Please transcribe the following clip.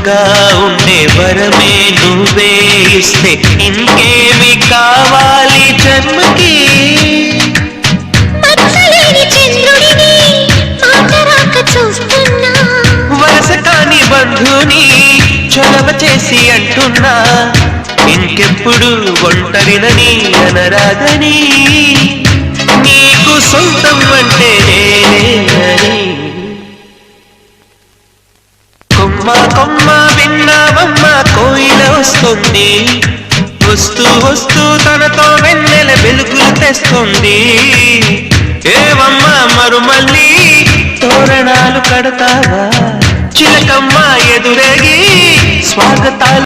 తోడుగా ఉండే వరమే నువ్వే ఇస్తే ఇంకేమి కావాలి జన్మకి. వరస కాని బంధుని చొరవ చేసి అంటున్నా ఇంకెప్పుడు ఒంటరినని అనరాదని. నీకు సొంతం అంటే నేనేనని. కొమ్మ కొమ్మ విన్నావమ్మ కోయిల వస్తుంది, వస్తూ వస్తూ తనతో వెన్నెల వెలుగులు తెస్తుంది. ఏవమ్మ మరుమల్లి తోరణాలు కడతావా, చిలకమ్మ ఎదురేగి స్వాగతాలు